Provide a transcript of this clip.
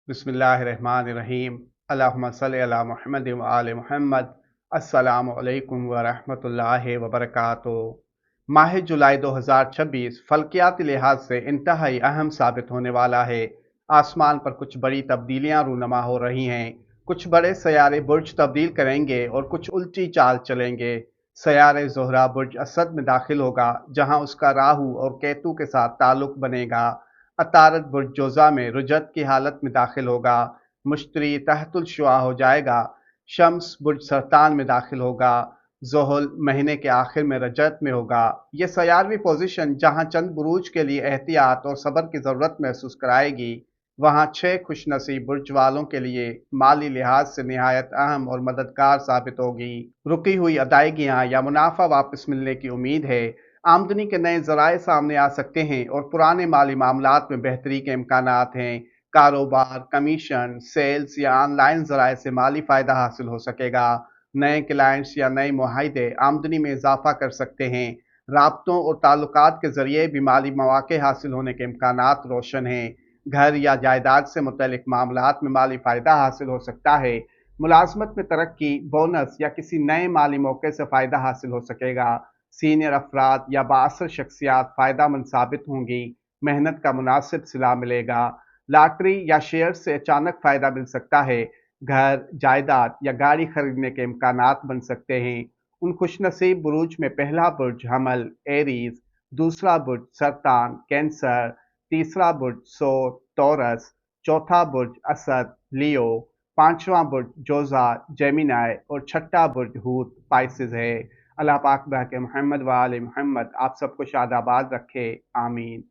बिस्मिल्लाहिर्रहमानिर्रहीम। अल्लाहुम्मा सल्लि अला मुहम्मद व आले मुहम्मद। अस्सलामु अलैकुम व रहमतुल्लाहि व बरकातुहू। माह जुलाई 2026 फल्कियाती लिहाज से इंतहाई अहम साबित होने वाला है। आसमान पर कुछ बड़ी तब्दीलियां रूनुमा हो रही हैं। कुछ बड़े सैयारे बुर्ज तब्दील करेंगे और कुछ उल्टी चाल चलेंगे। सैयारे ज़ोहरा बुर्ज असद में दाखिल होगा, जहां उसका राहु और केतु के साथ ताल्लुक बनेगा। अतारद बुर्ज जोज़ा में रुजत की हालत में दाखिल होगा। मुश्तरी तहतुल शुआ हो जाएगा। शम्स बुर्ज सरतान में दाखिल होगा। ज़ोहल महीने के आखिर में रजत में होगा। ये सयारवी पोजीशन जहां चंद बुरूज के लिए एहतियात और सब्र की ज़रूरत महसूस कराएगी, वहां 6 खुशनसीब बुर्ज वालों के लिए माली लिहाज से निहायत अहम और मददगार साबित होगी। रुकी हुई अदायगियां या मुनाफा वापस मिलने की उम्मीद है। आमदनी के नए ज़राए सामने आ सकते हैं और पुराने माली मामलात में बेहतरी के इम्कानात हैं। कारोबार, कमीशन, सेल्स या ऑनलाइन ज़राए से माली फ़ायदा हासिल हो सकेगा। नए क्लाइंट्स या नए मुआहिदे आमदनी में इजाफा कर सकते हैं। राब्तों और ताल्लुकात के ज़रिए भी माली मौक़े हासिल होने के इम्कानात रोशन हैं। घर या जायदाद से मुतल्लिक मामलात में माली फ़ायदा हासिल हो सकता है। मुलाजमत में तरक्की, बोनस या किसी नए माली मौके से फ़ायदा हासिल हो सकेगा। सीनियर अफराद या बाअसर शख्सियात फ़ायदामंद साबित होंगी। मेहनत का मुनासिब सिला मिलेगा। लॉटरी या शेयर से अचानक फ़ायदा मिल सकता है। घर, जायदाद या गाड़ी खरीदने के इम्कानात बन सकते हैं। उन खुशनसीब बुरूज में पहला बुर्ज हमल एरीज, दूसरा बुर्ज सरतान कैंसर, तीसरा बुर्ज सोर टॉरस, चौथा बुर्ज असद लियो, पांचवा बुर्ज जोजा जेमिनाई और छठा बुर्ज हूत पाइसिस है। अल्लाह पाक बरके मोहम्मद व आले मोहम्मद आप सबको शादाबाद रखे, आमीन।